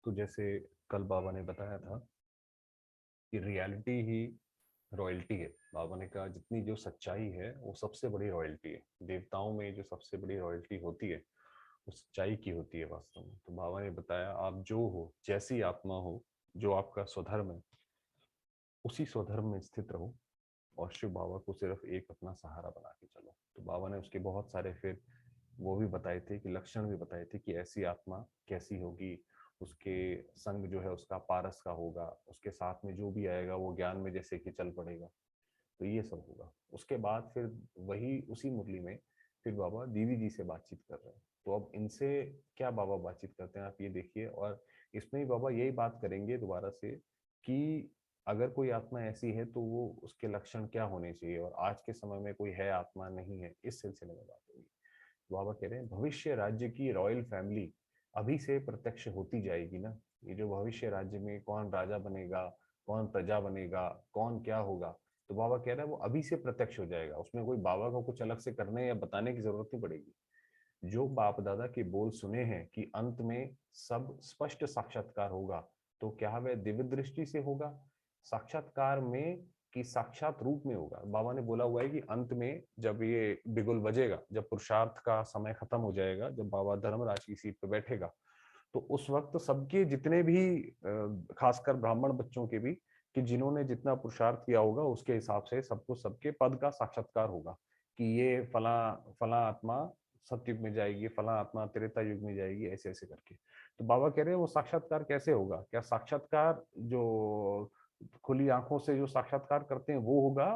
तो जैसे कल बाबा ने बताया था कि रियलिटी ही रॉयल्टी है। बाबा ने कहा जितनी जो सच्चाई है वो सबसे बड़ी रॉयल्टी है। देवताओं में जो सबसे बड़ी रॉयल्टी होती है वो सच्चाई की होती है वास्तव में। तो बाबा ने बताया आप जो हो, जैसी आत्मा हो, जो आपका स्वधर्म है, उसी स्वधर्म में स्थित रहो और शिव बाबा को सिर्फ एक अपना सहारा बना के चलो। तो बाबा ने उसके बहुत सारे फिर वो भी बताए थे कि लक्षण भी बताए थे कि ऐसी आत्मा कैसी होगी। उसके संग जो है उसका पारस का होगा, उसके साथ में जो भी आएगा वो ज्ञान में जैसे कि चल पड़ेगा। तो ये सब होगा। उसके बाद फिर वही उसी मुरली में फिर बाबा दीदी जी से बातचीत कर रहे हैं। तो अब इनसे क्या बाबा बातचीत करते हैं आप ये देखिए। और इसमें ही बाबा यही बात करेंगे दोबारा से कि अगर कोई आत्मा ऐसी है तो वो उसके लक्षण क्या होने चाहिए, और आज के समय में कोई है आत्मा नहीं है, इस सिलसिले में बात होगी। बाबा कह रहे हैं भविष्य राज्य की रॉयल फैमिली अभी से प्रत्यक्ष होती जाएगी ना। ये जो भविष्य राज्य में कौन राजा बनेगा, कौन प्रजा बनेगा, कौन क्या होगा, तो बाबा कह रहे हैं वो अभी से प्रत्यक्ष हो जाएगा। उसमें कोई बाबा को कुछ अलग से करने या बताने की जरूरत नहीं पड़ेगी। जो बाप दादा के बोल सुने हैं कि अंत में सब स्पष्ट साक्षात्कार होगा, तो क्या वह दिव्य दृष्टि से होगा, साक्षात्कार में, कि साक्षात रूप में होगा। बाबा ने बोला हुआ है कि अंत में जब ये बिगुल बजेगा, जब पुरुषार्थ का समय खत्म हो जाएगा, जब बाबा धर्मराज की सीट पर बैठेगा, तो उस वक्त सबके जितने भी खासकर ब्राह्मण बच्चों के भी, कि जिन्होंने जितना पुरुषार्थ किया होगा उसके हिसाब से सबको सबके पद का साक्षात्कार होगा कि ये फला फला आत्मा सतयुग में जाएगी, फला आत्मा त्रेता युग में जाएगी, ऐसे ऐसे करके। तो बाबा कह रहे हैं वो साक्षात्कार कैसे होगा, क्या साक्षात्कार जो खुली आंखों से जो साक्षात्कार करते हैं वो होगा,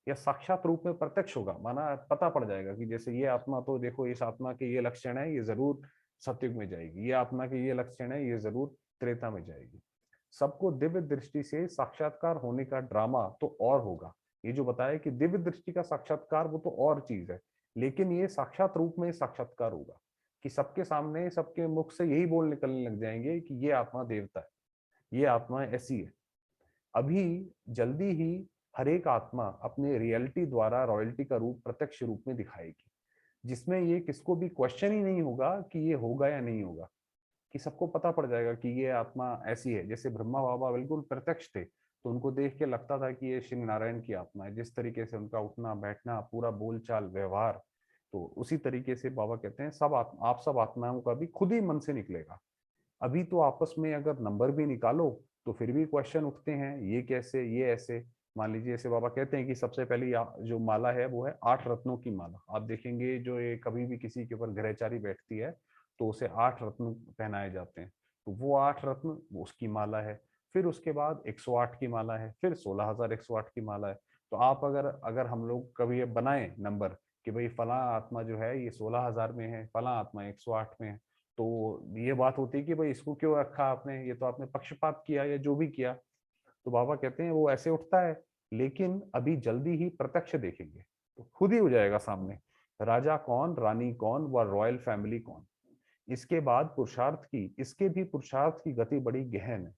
या साक्षात रूप में प्रत्यक्ष होगा। माना पता पड़ जाएगा कि जैसे ये आत्मा तो देखो इस आत्मा के ये लक्षण है, ये जरूर सतयुग में जाएगी, ये आत्मा के ये लक्षण है, ये जरूर त्रेता में जाएगी। सबको दिव्य दृष्टि से साक्षात्कार होने का ड्रामा तो और होगा। ये जो बताया कि दिव्य दृष्टि का साक्षात्कार वो तो और चीज है, लेकिन ये साक्षात रूप में साक्षात्कार होगा कि सबके सामने सबके मुख से यही बोल निकलने लग जाएंगे कि ये आत्मा देवता है, ये आत्मा ऐसी है। अभी जल्दी ही हर एक आत्मा अपने रियलिटी द्वारा रॉयल्टी का रूप प्रत्यक्ष रूप में दिखाएगी, जिसमें ये किसको भी क्वेश्चन ही नहीं होगा कि ये होगा या नहीं होगा, कि सबको पता पड़ जाएगा कि ये आत्मा ऐसी है। जैसे ब्रह्मा बाबा बिल्कुल प्रत्यक्ष थे, तो उनको देख के लगता था कि ये श्री नारायण की आत्मा है। जिस तरीके से उनका उठना बैठना, पूरा बोलचाल व्यवहार, तो उसी तरीके से बाबा कहते हैं सब आप सब आत्माओं का भी खुद ही मन से निकलेगा। अभी तो आपस में अगर नंबर भी निकालो तो फिर भी क्वेश्चन उठते हैं, ये कैसे, ये ऐसे। मान लीजिए ऐसे बाबा कहते हैं कि सबसे पहली जो माला है वो है 8 रत्नों की माला। आप देखेंगे जो ये कभी भी किसी के ऊपर ग्रहचारी बैठती है तो उसे 8 रत्न पहनाए जाते हैं। तो वो 8 रत्न उसकी माला है। फिर उसके बाद 108 की माला है, फिर 16,108 की माला है। तो आप अगर अगर हम लोग कभी ये बनाए नंबर कि भाई फला आत्मा जो है ये 16,000 में है, फला आत्मा 108 में है, तो ये बात होती है कि भाई इसको क्यों रखा आपने, ये तो आपने पक्षपात किया या जो भी किया। तो बाबा कहते हैं वो ऐसे उठता है, लेकिन अभी जल्दी ही प्रत्यक्ष देखेंगे तो खुद ही हो जाएगा सामने, राजा कौन, रानी कौन, व रॉयल फैमिली कौन। इसके बाद पुरुषार्थ की, इसके भी पुरुषार्थ की गति बड़ी गहन है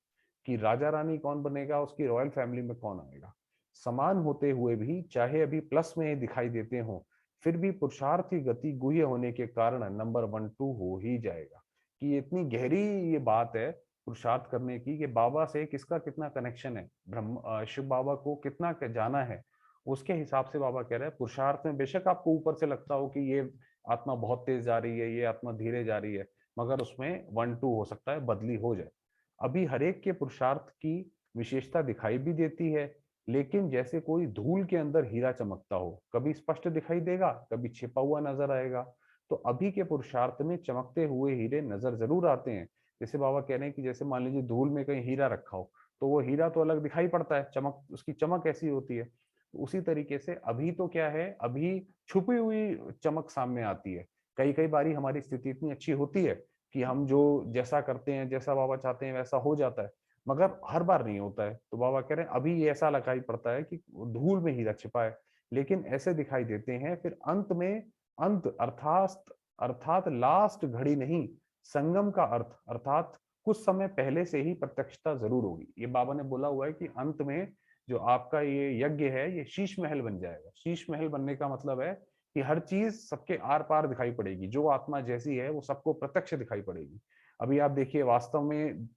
कि राजा रानी कौन बनेगा, उसकी रॉयल फैमिली में कौन आएगा। समान होते हुए भी चाहे अभी प्लस में दिखाई देते हो, फिर भी पुरुषार्थ की गति गुह्य होने के कारण नंबर 1 2 हो ही जाएगा। कि ये इतनी गहरी ये बात है पुरुषार्थ करने की, कि बाबा से किसका कितना कनेक्शन है, ब्रह्म शिव बाबा को कितना जाना है, उसके हिसाब से बाबा कह रहे हैं पुरुषार्थ में बेशक आपको ऊपर से लगता हो कि ये आत्मा बहुत तेज जा रही है, ये आत्मा धीरे जा रही है, मगर उसमें 1 2 हो सकता है, बदली हो जाए। अभी हर एक के पुरुषार्थ की विशेषता दिखाई भी देती है, लेकिन जैसे कोई धूल के अंदर हीरा चमकता हो, कभी स्पष्ट दिखाई देगा, कभी छिपा हुआ नजर आएगा। तो अभी के पुरुषार्थ में चमकते हुए हीरे नजर जरूर आते हैं। जैसे बाबा कह रहे हैं कि जैसे मान लीजिए धूल में कहीं हीरा रखा हो, तो वो हीरा तो अलग दिखाई पड़ता है, चमक उसकी चमक ऐसी होती है। उसी तरीके से अभी तो क्या है, अभी छुपी हुई चमक सामने आती है। कई कई बारी हमारी स्थिति इतनी अच्छी होती है कि हम जो जैसा करते हैं, जैसा बाबा चाहते हैं वैसा हो जाता है, मगर हर बार नहीं होता है। तो बाबा कह रहे हैं अभी ये ऐसा दिखाई पड़ता है कि धूल में हीरा छिपा है, लेकिन ऐसे दिखाई देते हैं फिर अंत में। अंत अर्थात अर्थात लास्ट घड़ी नहीं, संगम का अर्थ अर्थात कुछ समय पहले से ही प्रत्यक्षता जरूर होगी। ये बाबा ने बोला हुआ है कि अंत में जो आपका ये यज्ञ है ये शीश महल बन जाएगा। शीश महल बनने का मतलब है कि हर चीज सबके आर पार दिखाई पड़ेगी, जो आत्मा जैसी है वो सबको प्रत्यक्ष दिखाई पड़ेगी। अभी आप देखिए वास्तव में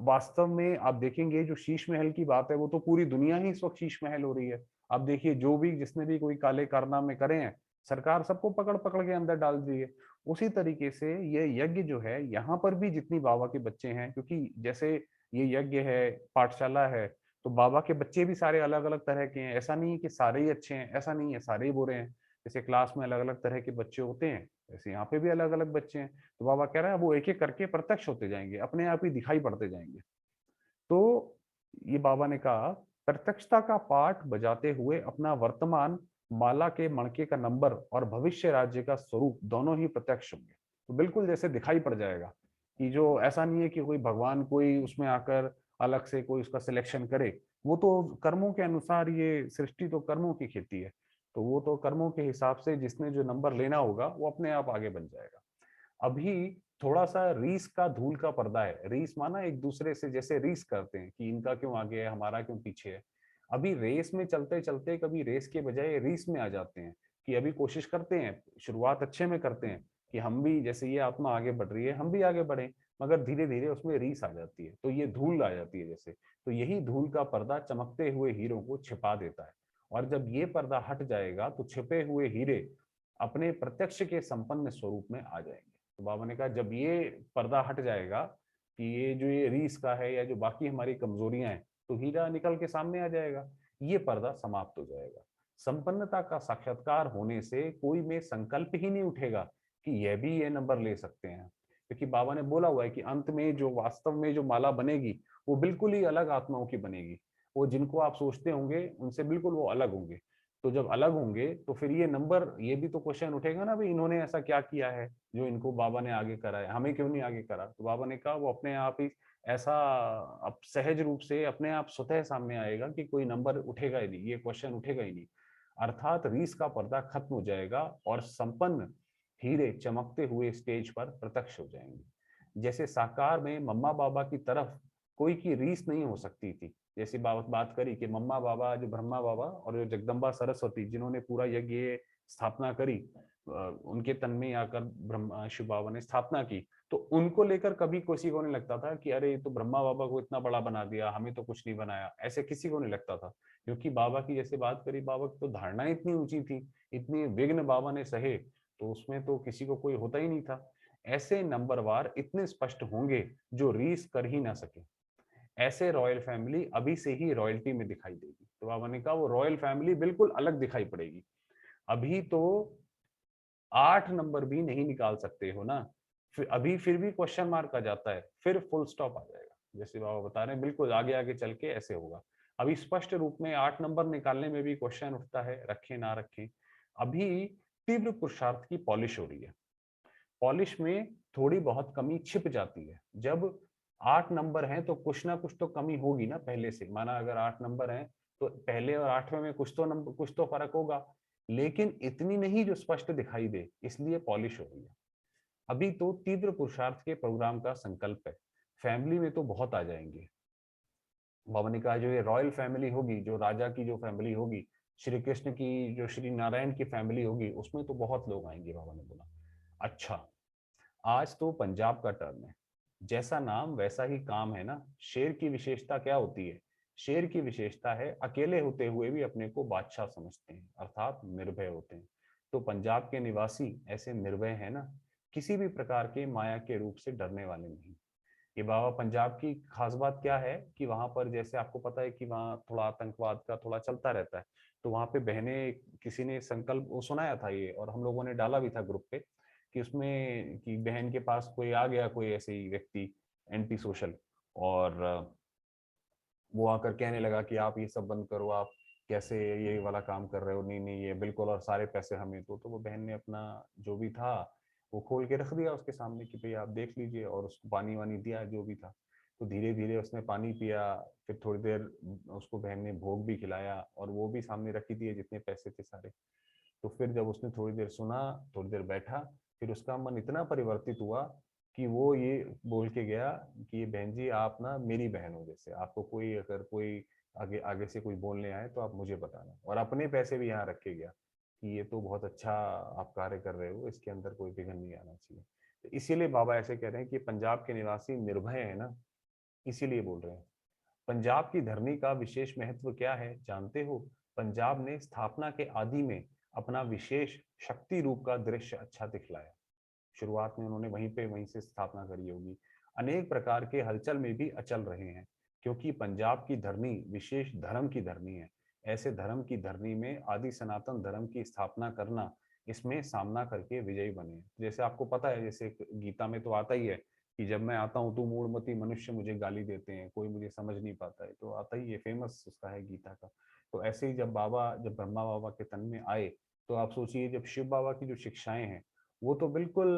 वास्तव में आप देखेंगे जो शीश महल की बात है वो तो पूरी दुनिया ही इस वक्त शीश महल हो रही है। आप देखिए जो भी जिसने भी कोई काले कारनामे करे हैं, सरकार सबको पकड़ पकड़ के अंदर डाल दी है। उसी तरीके से ये यज्ञ जो है, यहाँ पर भी जितनी बाबा के बच्चे हैं, क्योंकि जैसे ये यज्ञ है, पाठशाला है, तो बाबा के बच्चे भी सारे अलग अलग तरह के हैं। ऐसा नहीं है कि सारे ही अच्छे हैं, ऐसा नहीं है सारे ही बुरे हैं। जैसे क्लास में अलग अलग तरह के बच्चे होते हैं, वैसे यहाँ पे भी अलग अलग बच्चे हैं। तो बाबा कह रहा है वो एक एक करके प्रत्यक्ष होते जाएंगे, अपने आप ही दिखाई पड़ते जाएंगे। तो ये बाबा ने कहा, प्रत्यक्षता का पाठ बजाते हुए अपना वर्तमान, माला के मणके का नंबर और भविष्य राज्य का स्वरूप दोनों ही प्रत्यक्ष होंगे। तो बिल्कुल जैसे दिखाई पड़ जाएगा कि जो ऐसा नहीं है कि कोई भगवान कोई उसमें आकर अलग से कोई उसका सिलेक्शन करे। वो तो कर्मों के अनुसार, ये सृष्टि तो कर्मों की खेती है, तो वो तो कर्मों के हिसाब से जिसने जो नंबर लेना होगा वो अपने आप आगे बन जाएगा। अभी थोड़ा सा रीस का धूल का पर्दा है। रीस माना एक दूसरे से जैसे रीस करते हैं कि इनका क्यों आगे है, हमारा क्यों पीछे है। अभी रेस में चलते चलते कभी रेस के बजाय रीस में आ जाते हैं कि अभी कोशिश करते हैं, शुरुआत अच्छे में करते हैं कि हम भी जैसे ये आत्मा आगे बढ़ रही है हम भी आगे बढ़े, मगर धीरे धीरे उसमें रीस आ जाती है, तो ये धूल आ जाती है जैसे। तो यही धूल का पर्दा चमकते हुए हीरों को छिपा देता है। और जब ये पर्दा हट जाएगा तो छिपे हुए हीरे अपने प्रत्यक्ष के संपन्न स्वरूप में आ जाएंगे। तो बाबा ने कहा जब ये पर्दा हट जाएगा कि ये जो ये रीस का है या जो बाकी हमारी कमजोरियां हैं, तो हीरा निकल के सामने आ जाएगा, ये पर्दा समाप्त हो जाएगा। संपन्नता का साक्षात्कार होने से कोई में संकल्प ही नहीं उठेगा कि यह भी ये नंबर ले सकते हैं, क्योंकि बाबा ने बोला हुआ है कि अंत में जो वास्तव में जो माला बनेगी वो बिल्कुल ही अलग आत्माओं की बनेगी। वो जिनको आप सोचते होंगे उनसे बिल्कुल वो अलग होंगे। तो जब अलग होंगे तो फिर ये नंबर, ये भी तो क्वेश्चन उठेगा ना, भाई इन्होंने ऐसा क्या किया है जो इनको बाबा ने आगे करा है, हमें क्यों नहीं आगे करा। तो बाबा ने कहा वो अपने आप ही ऐसा अब सहज रूप से अपने आप स्वतः सामने आएगा कि कोई नंबर उठेगा ही नहीं, ये क्वेश्चन उठेगा ही नहीं। अर्थात रीस का पर्दा खत्म हो जाएगा और संपन्न हीरे चमकते हुए स्टेज पर प्रत्यक्ष हो जाएंगे। जैसे साकार में मम्मा बाबा की तरफ कोई की रीस नहीं हो सकती थी, जैसी बात करी कि मम्मा बाबा, जो ब्रह्मा बाबा और जो जगदम्बा सरस्वती जिन्होंने पूरा यज्ञ स्थापना करी, उनके तन में आकर ब्रह्मा शिव बाबा ने स्थापना की, तो उनको लेकर कभी किसी को नहीं लगता था कि अरे तो ब्रह्मा बाबा को इतना बड़ा बना दिया, हमें तो कुछ नहीं बनाया, ऐसे किसी को नहीं लगता था। क्योंकि बाबा की जैसे बात करी, बाबा की तो धारणा इतनी ऊंची थी, इतनी विघ्न बाबा ने सहे, तो उसमें तो किसी को कोई होता ही नहीं था। ऐसे नंबरवार इतने स्पष्ट होंगे जो रीस कर ही ना सके। ऐसे रॉयल फैमिली अभी से ही रॉयल्टी में दिखाई देगी। तो बाबा ने कहा वो रॉयल फैमिली बिल्कुल अलग दिखाई पड़ेगी। अभी तो 8 नंबर भी नहीं निकाल सकते हो ना, फिर अभी फिर भी क्वेश्चन मार्क आ जाता है, फिर फुल स्टॉप आ जाएगा। जैसे बाबा बता रहे हैं बिल्कुल आगे आगे चल के ऐसे होगा। अभी स्पष्ट रूप में 8 नंबर निकालने में भी क्वेश्चन उठता है, रखें ना रखें। अभी तीव्र पुरुषार्थ की पॉलिश हो रही है। पॉलिश में थोड़ी बहुत कमी छिप जाती है। जब 8 नंबर हैं तो कुछ ना कुछ तो कमी होगी ना पहले से। माना अगर 8 नंबर हैं तो पहले और 8वें में कुछ तो नंबर, कुछ तो फर्क होगा, लेकिन इतनी नहीं जो स्पष्ट दिखाई दे, इसलिए पॉलिश हो रही है। अभी तो तीव्र पुरुषार्थ के प्रोग्राम का संकल्प है। फैमिली में तो बहुत आ जाएंगे। बाबा ने कहा जो ये रॉयल फैमिली होगी, जो राजा की जो फैमिली होगी, श्री कृष्ण की जो श्री नारायण की फैमिली होगी, उसमें तो बहुत लोग आएंगे। बाबा ने बोला अच्छा, आज तो पंजाब का टर्न है। जैसा नाम वैसा ही काम है ना। शेर की विशेषता क्या होती है? शेर की विशेषता है अकेले होते हुए भी अपने को बादशाह समझते हैं, अर्थात निर्भय होते हैं। तो पंजाब के निवासी ऐसे निर्भय है ना, किसी भी प्रकार के माया के रूप से डरने वाले नहीं। ये बाबा पंजाब की खास बात क्या है कि वहां पर जैसे आपको पता है कि वहाँ थोड़ा आतंकवाद का थोड़ा चलता रहता है, तो वहां पे बहनें, किसी ने संकल्प वो सुनाया था ये, और हम लोगों ने डाला भी था ग्रुप पे कि उसमें कि बहन के पास कोई आ गया, कोई ऐसे ही व्यक्ति एंटी सोशल, और वो आकर कहने लगा कि आप ये सब बंद करो, आप कैसे ये वाला काम कर रहे हो, नहीं नहीं ये बिल्कुल, और सारे पैसे हमें दो। तो वो बहन ने अपना जो भी था वो खोल के रख दिया उसके सामने कि भाई आप देख लीजिए, और उसको पानी वानी दिया जो भी था। तो धीरे धीरे उसने पानी पिया, फिर थोड़ी देर उसको बहन ने भोग भी खिलाया, और वो भी सामने रखी दिए जितने पैसे थे सारे। तो फिर जब उसने थोड़ी देर सुना, थोड़ी देर बैठा, फिर उसका मन इतना परिवर्तित हुआ कि वो ये बोल के गया कि बहन जी आप ना मेरी बहन हो, जैसे आपको कोई अगर कोई आगे आगे से कोई बोलने आए तो आप मुझे बताना, और अपने पैसे भी यहाँ रखे गया कि ये तो बहुत अच्छा आप कार्य कर रहे हो, इसके अंदर कोई विघ्न नहीं आना चाहिए। तो इसीलिए बाबा ऐसे कह रहे हैं कि पंजाब के निवासी निर्भय है ना, इसीलिए बोल रहे हैं। पंजाब की धरनी का विशेष महत्व क्या है जानते हो? पंजाब ने स्थापना के आदि में अपना विशेष शक्ति रूप का दृश्य अच्छा दिखलाया। शुरुआत में उन्होंने वहीं से स्थापना करी होगी। अनेक प्रकार के हलचल में भी अचल रहे हैं, क्योंकि पंजाब की धरनी विशेष धर्म की धरनी है। ऐसे धर्म की धरनी में आदि सनातन धर्म की स्थापना करना, इसमें सामना करके विजयी बने। जैसे आपको पता है, जैसे गीता में तो आता ही है कि जब मैं आता हूँ तो मूढ़मती मनुष्य मुझे गाली देते हैं, कोई मुझे समझ नहीं पाता है, तो आता ही है, फेमस उसका है गीता का। तो ऐसे ही जब ब्रह्मा बाबा के तन में आए, तो आप सोचिए जब शिव बाबा की जो शिक्षाएं हैं वो तो बिल्कुल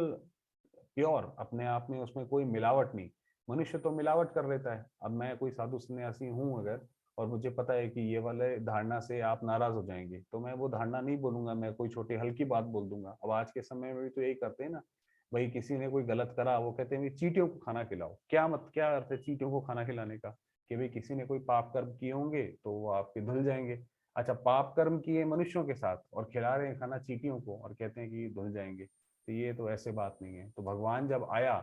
प्योर अपने आप में, उसमें कोई मिलावट नहीं। मनुष्य तो मिलावट कर लेता है। अब मैं कोई साधु सन्यासी हूँ अगर, और मुझे पता है कि ये वाले धारणा से आप नाराज हो जाएंगे, तो मैं वो धारणा नहीं बोलूंगा, मैं कोई छोटी हल्की बात बोल दूंगा। अब आज के समय में भी तो यही करते हैं ना भाई, किसी ने कोई गलत करा, वो कहते हैं चींटियों को खाना खिलाओ। क्या अर्थ है चींटियों को खाना खिलाने का? कि भाई किसी ने कोई पाप कर्म किए होंगे तो वो आपके धुल जाएंगे। अच्छा, पाप कर्म किए मनुष्यों के साथ और खिला रहे हैं खाना चींटियों को, और कहते हैं कि धुल जाएंगे। तो ये तो ऐसे बात नहीं है। तो भगवान जब आया,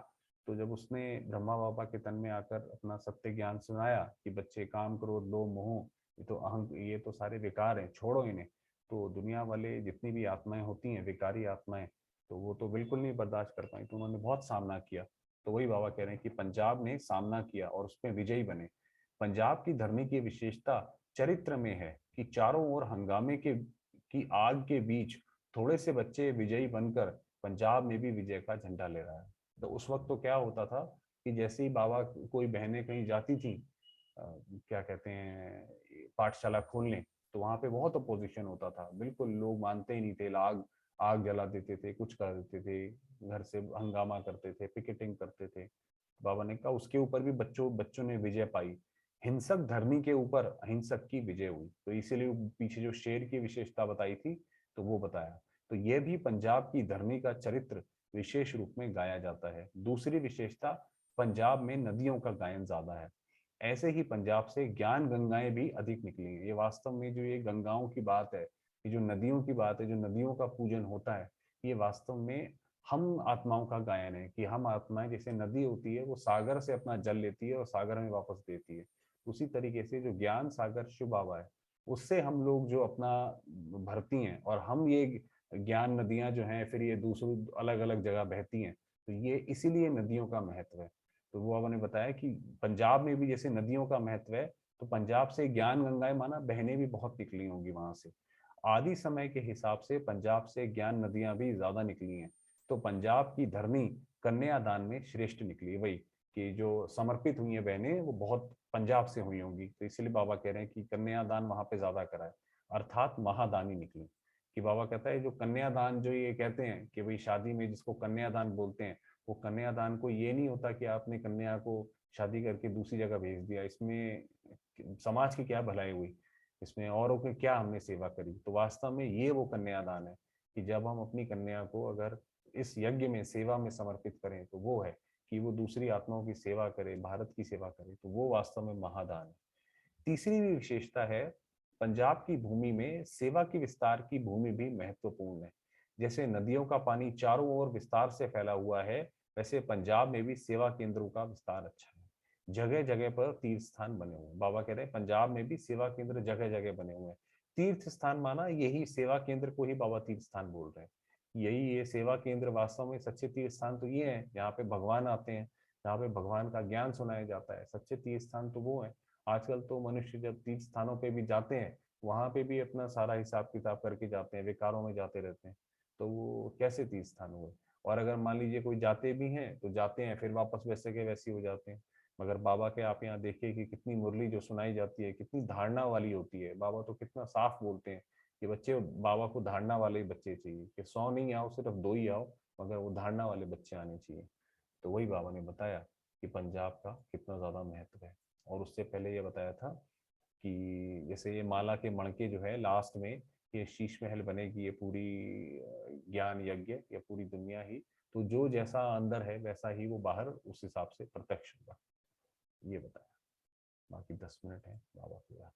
तो जब उसने ब्रह्मा बाबा के तन में आकर अपना सत्य ज्ञान सुनाया कि बच्चे काम क्रोध लोभ मोह, ये तो अहंक, ये तो सारे विकार हैं, छोड़ो इन्हें। तो दुनिया वाले जितनी भी आत्माएं होती हैं, विकारी आत्माएं, तो वो तो बिल्कुल नहीं बर्दाश्त कर पाई, तो उन्होंने बहुत सामना किया। तो वही बाबा कह रहे हैं कि पंजाब ने सामना किया और उसमें विजयी बने। पंजाब की धरनी की विशेषता चरित्र में है कि चारों ओर हंगामे के की आग के बीच थोड़े से बच्चे विजयी बनकर पंजाब में भी विजय का झंडा ले रहा है। तो उस वक्त तो क्या होता था कि जैसे ही बाबा कोई बहनें कहीं जाती थी, क्या कहते हैं, पाठशाला खोलने, तो वहां पे बहुत अपोजिशन होता था, बिल्कुल लोग मानते ही नहीं थे। आग आग जला देते थे, कुछ कर देते थे, घर से हंगामा करते थे, पिकेटिंग करते थे। बाबा ने कहा उसके ऊपर भी बच्चों बच्चों ने विजय पाई। हिंसक धरनी के ऊपर अहिंसक की विजय हुई। तो इसीलिए पीछे जो शेर की विशेषता बताई थी, तो वो बताया। तो ये भी पंजाब की धरनी का चरित्र विशेष रूप में गाया जाता है। दूसरी विशेषता, पंजाब में नदियों का गायन ज्यादा है। ऐसे ही पंजाब से ज्ञान गंगाएं भी अधिक निकली हैं। ये वास्तव में जो ये गंगाओं की बात है, ये जो नदियों की बात है, जो नदियों का पूजन होता है, ये वास्तव में हम आत्माओं का गायन है कि हम आत्माएं, जैसे नदी होती है वो सागर से अपना जल लेती है और सागर में वापस देती है, उसी तरीके से जो ज्ञान सागर शिव बाबा है, उससे हम लोग जो अपना भरती हैं, और हम ये ज्ञान नदियां जो हैं फिर ये दूसरी अलग अलग जगह बहती हैं। तो ये इसीलिए नदियों का महत्व है। तो वो आपने बताया कि पंजाब में भी जैसे नदियों का महत्व है, तो पंजाब से ज्ञान गंगाएं माना बहनें भी बहुत निकली होंगी वहां से। आदि समय के हिसाब से पंजाब से ज्ञान नदियां भी ज्यादा निकली हैं। तो पंजाब की धरनी कन्यादान में श्रेष्ठ निकली। वही कि जो समर्पित हुई है बहनें, वो बहुत पंजाब से हुई होंगी, तो इसलिए बाबा कह रहे हैं कि कन्यादान वहां पे ज्यादा करा है, अर्थात महादानी निकली। कि बाबा कहता है जो कन्यादान, जो ये कहते हैं कि भाई शादी में जिसको कन्यादान बोलते हैं, वो कन्यादान को ये नहीं होता कि आपने कन्या को शादी करके दूसरी जगह भेज दिया, इसमें समाज की क्या भलाई हुई, इसमें औरों की क्या हमने सेवा करी। तो वास्तव में ये वो कन्यादान है कि जब हम अपनी कन्या को अगर इस यज्ञ में सेवा में समर्पित करें, तो वो है कि वो दूसरी आत्माओं की सेवा करे, भारत की सेवा करे, तो वो वास्तव में महादान है। तीसरी भी विशेषता है, पंजाब की भूमि में सेवा की विस्तार की भूमि भी महत्वपूर्ण है। जैसे नदियों का पानी चारों ओर विस्तार से फैला हुआ है, वैसे पंजाब में भी सेवा केंद्रों का विस्तार अच्छा है। जगह जगह पर तीर्थ स्थान बने हुए हैं। बाबा कह रहे हैं पंजाब में भी सेवा केंद्र जगह जगह बने हुए हैं। तीर्थ स्थान माना यही सेवा केंद्र को ही बाबा तीर्थ स्थान बोल रहे हैं। यही ये सेवा केंद्र वास्तव में सच्चे तीर्थ स्थान तो ये है जहाँ पे भगवान आते हैं, जहाँ पे भगवान का ज्ञान सुनाया जाता है। सच्चे तीर्थ स्थान तो वो है। आजकल तो मनुष्य जब तीर्थ स्थानों पे भी जाते हैं, वहां पे भी अपना सारा हिसाब किताब करके जाते हैं, विकारों में जाते रहते हैं। तो वो कैसे तीर्थ स्थान हुए? और अगर मान लीजिए कोई जाते भी हैं तो जाते हैं फिर वापस वैसे के वैसे हो जाते हैं। मगर बाबा के आप यहाँ देखिए कि कितनी मुरली जो सुनाई जाती है कितनी धारणा वाली होती है। बाबा तो कितना साफ बोलते हैं कि बच्चे, बाबा को धारणा वाले ही बच्चे चाहिए, कि 100 नहीं आओ, सिर्फ 2 ही आओ, मगर वो धारणा वाले बच्चे आने चाहिए। तो वही बाबा ने बताया कि पंजाब का कितना ज्यादा महत्व है। और उससे पहले ये बताया था कि जैसे ये माला के मणके जो है लास्ट में, ये शीश महल बनेगी, ये पूरी ज्ञान यज्ञ, या पूरी दुनिया ही, तो जो जैसा अंदर है वैसा ही वो बाहर उस हिसाब से प्रत्यक्ष होगा, ये बताया। बाकी 10 मिनट है बाबा को याद